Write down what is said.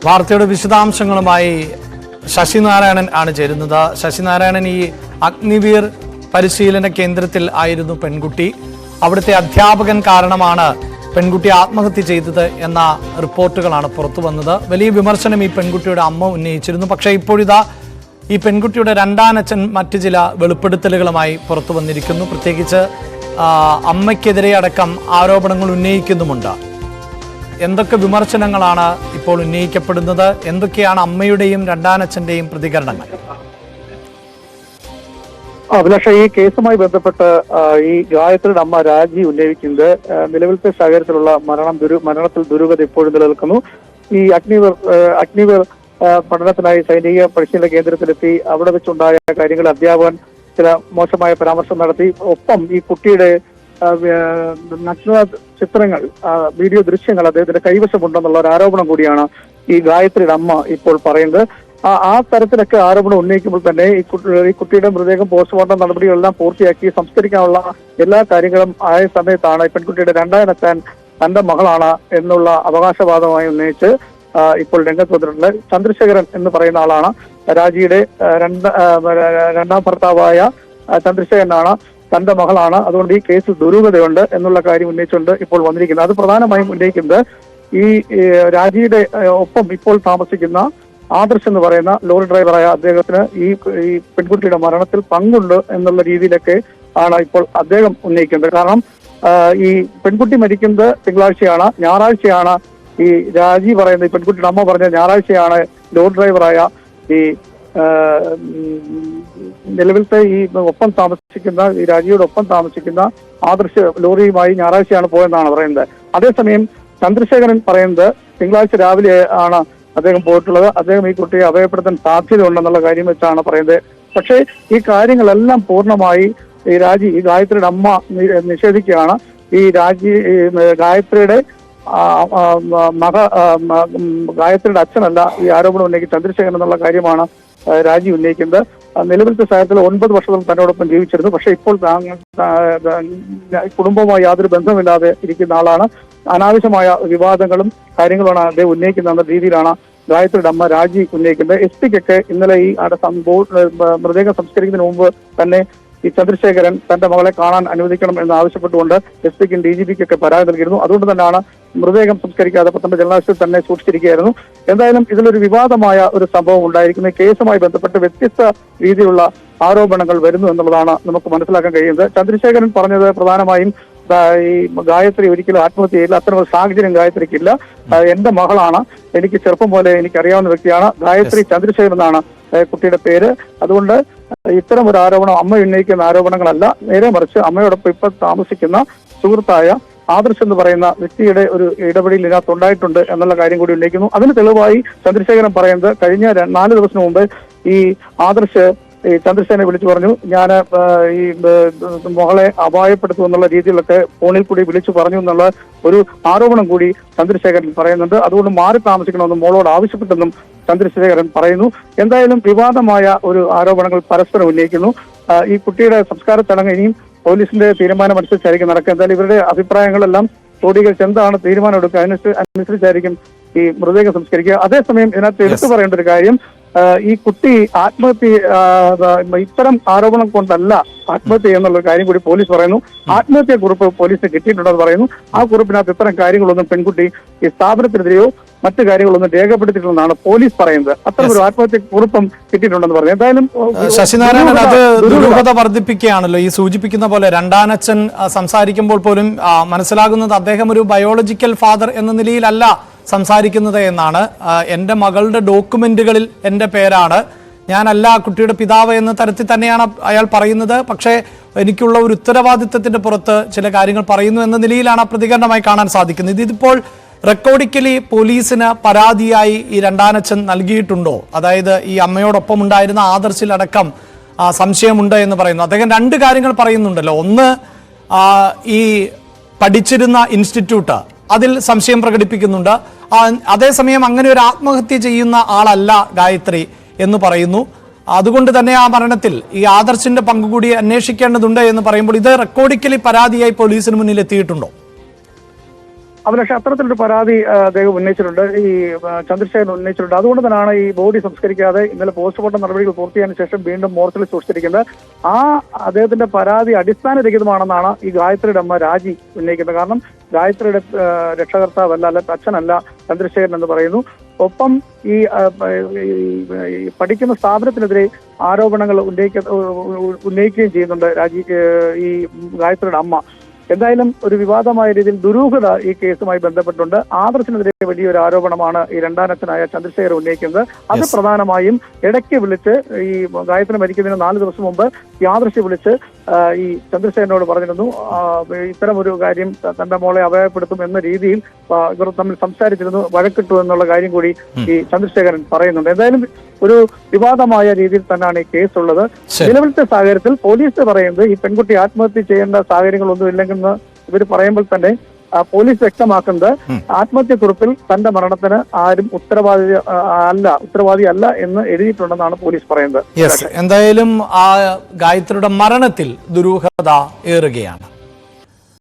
വാർത്തയുടെ വിശദാംശങ്ങളുമായി ശശിനാരായണൻ ആണ് ചേരുന്നത്. ശശിനാരായണൻ, ഈ അഗ്നിവീർ പരിശീലന കേന്ദ്രത്തിൽ ആയിരുന്നു പെൺകുട്ടി. അവിടുത്തെ അധ്യാപകൻ കാരണമാണ് പെൺകുട്ടി ആത്മഹത്യ ചെയ്തത് എന്ന റിപ്പോർട്ടുകളാണ് പുറത്തു വന്നത്. വലിയ വിമർശനം ഈ പെൺകുട്ടിയുടെ അമ്മ ഉന്നയിച്ചിരുന്നു. പക്ഷേ ഇപ്പോഴിതാ ഈ പെൺകുട്ടിയുടെ രണ്ടാനച്ഛൻ മറ്റു ചില വെളിപ്പെടുത്തലുകളുമായി പുറത്തു വന്നിരിക്കുന്നു. പ്രത്യേകിച്ച് അമ്മയ്ക്കെതിരെ അടക്കം ആരോപണങ്ങൾ ഉന്നയിക്കുന്നുമുണ്ട്. എന്തൊക്കെ വിമർശനങ്ങളാണ് ഇപ്പോൾ ഉന്നയിക്കപ്പെടുന്നത്? എന്തൊക്കെയാണ് അമ്മയുടെയും രണ്ടാനച്ഛന്റെയും പ്രതികരണങ്ങൾ? അഭിലാഷ, ഈ കേസുമായി ബന്ധപ്പെട്ട് ഈ ഗായത്രിയുടെ അമ്മ രാജി ഉന്നയിക്കുന്നത് നിലവിലത്തെ സാഹചര്യത്തിലുള്ള മരണത്തിൽ ദുരൂഹത ഇപ്പോഴും നിലനിൽക്കുന്നു. ഈ അഗ്നിവീർ പഠനത്തിനായി സൈനിക പരിശീലന കേന്ദ്രത്തിലെത്തി അവിടെ വെച്ചുണ്ടായ കാര്യങ്ങൾ അധ്യാപകൻ ചില മോശമായ പരാമർശം നടത്തി. ഒപ്പം ഈ കുട്ടിയുടെ നഗ്ന ചിത്രങ്ങൾ, വീഡിയോ ദൃശ്യങ്ങൾ അദ്ദേഹത്തിന്റെ കൈവശമുണ്ടെന്നുള്ള ഒരു ആരോപണം കൂടിയാണ് ഈ ഗായത്രിയുടെ അമ്മ ഇപ്പോൾ പറയുന്നത്. ആ തരത്തിലൊക്കെ ആരോപണം ഉന്നയിക്കുമ്പോൾ തന്നെ ഈ കുട്ടിയുടെ മൃതദേഹം പോസ്റ്റ്മോർട്ടം നടപടികളെല്ലാം പൂർത്തിയാക്കി സംസ്കരിക്കാനുള്ള എല്ലാ കാര്യങ്ങളും ആയ സമയത്താണ് ഈ പെൺകുട്ടിയുടെ രണ്ടാനച്ഛൻ തന്റെ മകളാണ് എന്നുള്ള അവകാശവാദമായി ഉന്നയിച്ച് ഇപ്പോൾ രംഗത്ത് വന്നിട്ടുള്ളത്. ചന്ദ്രശേഖരൻ എന്ന് പറയുന്ന ആളാണ് രാജിയുടെ രണ്ടാം ഭർത്താവായ ചന്ദ്രശേഖരനാണ് തന്റെ മകളാണ്. അതുകൊണ്ട് ഈ കേസിൽ ദുരൂഹതയുണ്ട് എന്നുള്ള കാര്യം ഉന്നയിച്ചുകൊണ്ട് ഇപ്പോൾ വന്നിരിക്കുന്നത്. അത് പ്രധാനമായും ഉന്നയിക്കുന്നത് ഈ രാജിയുടെ ഒപ്പം ഇപ്പോൾ താമസിക്കുന്ന ആദർശ് എന്ന് പറയുന്ന ലോറി ഡ്രൈവറായ അദ്ദേഹത്തിന് ഈ പെൺകുട്ടിയുടെ മരണത്തിൽ പങ്കുണ്ട് എന്നുള്ള രീതിയിലൊക്കെ ആണ് ഇപ്പോൾ അദ്ദേഹം ഉന്നയിക്കുന്നത്. കാരണം ഈ പെൺകുട്ടി മരിക്കുന്നത് തിങ്കളാഴ്ചയാണ്. ഞായറാഴ്ചയാണ് ഈ രാജി പറയുന്നത്, ഈ പെൺകുട്ടിയുടെ അമ്മ പറഞ്ഞ ഞായറാഴ്ചയാണ് ലോറി ഡ്രൈവറായ ഈ നിലവിലത്തെ ഈ ഒപ്പം താമസിക്കുന്ന ഈ രാജിയുടെ ഒപ്പം താമസിക്കുന്ന ആദർശ് ലോറിയുമായി ഞായറാഴ്ചയാണ് പോയെന്നാണ് പറയുന്നത്. അതേസമയം ചന്ദ്രശേഖരൻ പറയുന്നത് തിങ്കളാഴ്ച രാവിലെ ആണ് അദ്ദേഹം പോയിട്ടുള്ളത്. അദ്ദേഹം ഈ കുട്ടിയെ അഭയപ്പെടുത്താൻ സാധ്യതയുണ്ടെന്നുള്ള കാര്യം വെച്ചാണ് പറയുന്നത്. പക്ഷേ ഈ കാര്യങ്ങളെല്ലാം പൂർണ്ണമായി ഈ ഗായത്രിയുടെ അമ്മ നിഷേധിക്കുകയാണ്. ഈ ഗായത്രിയുടെ ഗായത്രിയുടെ അച്ഛനല്ല ഈ ആരോപണം ഉന്നയിക്കുന്ന ചന്ദ്രശേഖരൻ എന്നുള്ള കാര്യമാണ് രാജി ഉന്നയിക്കുന്നത്. നിലവിലത്തെ സാഹചര്യത്തിൽ 9 വർഷത്തോളം തന്നോടൊപ്പം ജീവിച്ചിരുന്നു. പക്ഷേ ഇപ്പോൾ കുടുംബവുമായി യാതൊരു ബന്ധമില്ലാതെ ഇരിക്കുന്ന ആളാണ്. അനാവശ്യമായ വിവാദങ്ങളും കാര്യങ്ങളുമാണ് അദ്ദേഹം ഉന്നയിക്കുന്ന രീതിയിലാണ് ഗായത്രിയുടെ അമ്മ രാജി ഉന്നയിക്കുന്നത്. എസ് പിക്കൊക്കെ ഇന്നലെ ഈ മൃതദേഹം സംസ്കരിക്കുന്നതിന് മുമ്പ് തന്നെ ഈ ചന്ദ്രശേഖരൻ തന്റെ മകളെ കാണാൻ അനുവദിക്കണം എന്ന് ആവശ്യപ്പെട്ടുകൊണ്ട് എസ് പിക്കും DGPക്കൊക്കെ പരാതി നൽകിയിരുന്നു. അതുകൊണ്ട് തന്നെയാണ് മൃതദേഹം സംസ്കരിക്കാതെ പത്തനംതിട്ട ജലാശയത്തിൽ തന്നെ സൂക്ഷിച്ചിരിക്കുകയായിരുന്നു. എന്തായാലും ഇതിലൊരു വിവാദമായ ഒരു സംഭവം ഉണ്ടായിരിക്കുന്നു. കേസുമായി ബന്ധപ്പെട്ട് വ്യത്യസ്ത രീതിയിലുള്ള ആരോപണങ്ങൾ വരുന്നു എന്നുള്ളതാണ് നമുക്ക് മനസ്സിലാക്കാൻ കഴിയുന്നത്. ചന്ദ്രശേഖരൻ പറഞ്ഞത് പ്രധാനമായും ഈ ഗായത്രി ഒരിക്കലും ആത്മഹത്യ ചെയ്യില്ല, അത്തരം ഒരു സാഹചര്യം ഗായത്രിക്കില്ല. എന്റെ മകളാണ്, എനിക്ക് ചെറുപ്പം പോലെ എനിക്കറിയാവുന്ന വ്യക്തിയാണ്. ഗായത്രി ചന്ദ്രശേഖരൻ എന്നാണ് കുട്ടിയുടെ പേര്. അതുകൊണ്ട് ഇത്തരം ഒരു ആരോപണം അമ്മ ഉന്നയിക്കുന്ന ആരോപണങ്ങളല്ല, നേരെ മറിച്ച് അമ്മയോടൊപ്പം ഇപ്പൊ താമസിക്കുന്ന സുഹൃത്തായ ആദർശ് എന്ന് പറയുന്ന വ്യക്തിയുടെ ഒരു ഇടപെടൽ ഇതിനകത്ത് ഉണ്ടായിട്ടുണ്ട് എന്നുള്ള കാര്യം കൂടി ഉന്നയിക്കുന്നു. അതിന് തെളിവായി ചന്ദ്രശേഖരൻ പറയുന്നത് കഴിഞ്ഞ 4 ദിവസം മുമ്പ് ഈ ആദർശ് ഈ ചന്ദ്രശേഖരനെ വിളിച്ചു പറഞ്ഞു, ഞാൻ ഈ മകളെ അപായപ്പെടുത്തും എന്നുള്ള രീതിയിലൊക്കെ ഫോണിൽ കൂടി വിളിച്ചു പറഞ്ഞു എന്നുള്ള ഒരു ആരോപണം കൂടി ചന്ദ്രശേഖരൻ പറയുന്നുണ്ട്. അതുകൊണ്ട് മാറി താമസിക്കണമെന്ന് മോളോട് ആവശ്യപ്പെട്ടെന്നും ചന്ദ്രശേഖരൻ പറയുന്നു. എന്തായാലും വിവാദമായ ഒരു ആരോപണങ്ങൾ പരസ്പരം ഉന്നയിക്കുന്നു. ഈ കുട്ടിയുടെ സംസ്കാര ചടങ്ങ് ഇനിയും പോലീസിന്റെ തീരുമാനമനുസരിച്ചായിരിക്കും നടക്കുക. എന്തായാലും ഇവരുടെ അഭിപ്രായങ്ങളെല്ലാം ക്രോഡീകരിച്ച് എന്താണ് തീരുമാനം എടുക്കുക അനുസരിച്ചായിരിക്കും ഈ മൃതദേഹം സംസ്കരിക്കുക. അതേസമയം ഇതിനകത്ത് എടുത്തു പറയേണ്ട ഒരു കാര്യം, ഈ കുട്ടി ആത്മഹത്യ ഇത്തരം ആരോപണം കൊണ്ടല്ല ആത്മഹത്യ എന്നുള്ള കാര്യം കൂടി പോലീസ് പറയുന്നു. ആത്മഹത്യ കുറിപ്പ് പോലീസിന് കിട്ടിയിട്ടുണ്ടെന്ന് പറയുന്നു. ആ കുറിപ്പിനകത്ത് ഇത്തരം കാര്യങ്ങളൊന്നും പെൺകുട്ടി ഈ സ്ഥാപനത്തിനെതിരെയോ മറ്റു കാര്യങ്ങളൊന്നും രേഖപ്പെടുത്തിയിട്ടുണ്ടെന്നാണ് പോലീസ് പറയുന്നത്. അത്തരം ഒരു ആത്മഹത്യ കുറിപ്പും കിട്ടിയിട്ടുണ്ടെന്ന് പറഞ്ഞു. എന്തായാലും ശശിനാരായണൻ, അത് ദുരൂഹത വർദ്ധിപ്പിക്കുകയാണല്ലോ. ഈ സൂചിപ്പിക്കുന്ന പോലെ രണ്ടാനച്ഛൻ സംസാരിക്കുമ്പോൾ പോലും മനസ്സിലാകുന്നത് അദ്ദേഹം ഒരു ബയോളജിക്കൽ ഫാദർ എന്ന നിലയിലല്ല സംസാരിക്കുന്നത് എന്നാണ്. എൻ്റെ മകളുടെ ഡോക്യുമെന്റുകളിൽ എൻ്റെ പേരാണ്, ഞാനല്ല കുട്ടിയുടെ പിതാവ് എന്ന തരത്തിൽ തന്നെയാണ് അയാൾ പറയുന്നത്. പക്ഷേ എനിക്കുള്ള ഒരു ഉത്തരവാദിത്വത്തിന്റെ പുറത്ത് ചില കാര്യങ്ങൾ പറയുന്നു എന്ന നിലയിലാണ് പ്രതികരണമായി കാണാൻ സാധിക്കുന്നത്. ഇതിപ്പോൾ റെക്കോർഡിക്കലി പോലീസിന് പരാതിയായി ഈ രണ്ടാനച്ഛൻ നൽകിയിട്ടുണ്ടോ? അതായത് ഈ അമ്മയോടൊപ്പം ഉണ്ടായിരുന്ന ആദർശിലടക്കം സംശയമുണ്ട് എന്ന് പറയുന്നു. അദ്ദേഹം 2 കാര്യങ്ങൾ പറയുന്നുണ്ടല്ലോ. ഒന്ന്, ഈ പഠിച്ചിരുന്ന ഇൻസ്റ്റിറ്റ്യൂട്ട് അതിൽ സംശയം പ്രകടിപ്പിക്കുന്നുണ്ട്. അതേസമയം അങ്ങനെ ഒരു ആത്മഹത്യ ചെയ്യുന്ന ആളല്ല ഗായത്രി എന്ന് പറയുന്നു. അതുകൊണ്ട് തന്നെ ആ മരണത്തിൽ ഈ ആദർശിന്റെ പങ്കുകൂടി അന്വേഷിക്കേണ്ടതുണ്ട് എന്ന് പറയുമ്പോൾ ഇത് റെക്കോർഡിക്കലി പരാതിയായി പോലീസിന് മുന്നിൽ എത്തിയിട്ടുണ്ടോ? അഭിലാഷ് അത്തരത്തിലൊരു പരാതി അദ്ദേഹം ഉന്നയിച്ചിട്ടുണ്ട്, ഈ ചന്ദ്രശേഖരൻ ഉന്നയിച്ചിട്ടുണ്ട്. അതുകൊണ്ട് തന്നെയാണ് ഈ ബോഡി സംസ്കരിക്കാതെ ഇന്നലെ പോസ്റ്റ്മോർട്ടം നടപടികൾ പൂർത്തിയായതിനു ശേഷം വീണ്ടും മോർച്ചറിൽ സൂക്ഷിച്ചിരിക്കുന്നത്. ആ അദ്ദേഹത്തിന്റെ പരാതി അടിസ്ഥാനരഹിതമാണെന്നാണ് ഈ ഗായത്രിയുടെ അമ്മ രാജി ഉന്നയിക്കുന്നത്. കാരണം ഗായത്രിയുടെ രക്ഷകർത്താവല്ല, അല്ല അച്ഛനല്ല ചന്ദ്രശേഖരൻ എന്ന് പറയുന്നു. ഒപ്പം ഈ പഠിക്കുന്ന സ്ഥാപനത്തിനെതിരെ ആരോപണങ്ങൾ ഉന്നയിക്കുകയും ചെയ്യുന്നുണ്ട് ഈ ഗായത്രിയുടെ അമ്മ. എന്തായാലും ഒരു വിവാദമായ രീതിയിൽ ദുരൂഹത ഈ കേസുമായി ബന്ധപ്പെട്ടുണ്ട്. ആദർശിനെതിരെ വലിയൊരു ആരോപണമാണ് ഈ രണ്ടാനച്ഛനായ ചന്ദ്രശേഖർ ഉന്നയിക്കുന്നത്. അത് പ്രധാനമായും ഇടയ്ക്ക് വിളിച്ച് ഈ ഗായത്രി മരിക്കുന്നതിന് 4 ദിവസം മുമ്പ് ഈ ആദർശ് വിളിച്ച് ഈ ചന്ദ്രശേഖരനോട് പറഞ്ഞിരുന്നു ഇത്തരം ഒരു കാര്യം തന്റെ മോളെ അപായപ്പെടുത്തും എന്ന രീതിയിൽ ഇവർ തമ്മിൽ സംസാരിച്ചിരുന്നു, വഴക്കിട്ടു എന്നുള്ള കാര്യം കൂടി ഈ ചന്ദ്രശേഖരൻ പറയുന്നുണ്ട്. എന്തായാലും ഒരു വിവാദമായ രീതിയിൽ തന്നെയാണ് ഈ കേസുള്ളത്. നിലവിലത്തെ സാഹചര്യത്തിൽ പോലീസ് പറയുന്നത് ഈ പെൺകുട്ടി ആത്മഹത്യ ചെയ്യേണ്ട സാഹചര്യങ്ങളൊന്നും ഇല്ലെന്ന് ഇവർ പറയുമ്പോൾ തന്നെ പോലീസ് വ്യക്തമാക്കുന്നത് ആത്മഹത്യക്കുറിപ്പിൽ തന്റെ മരണത്തിന് ആരും ഉത്തരവാദി അല്ല എന്ന് എഴുതിയിട്ടുണ്ടെന്നാണ് പോലീസ് പറയുന്നത്. എന്തായാലും ആ ഗായത്രിയുടെ മരണത്തിൽ ദുരൂഹത ഏറുകയാണ്.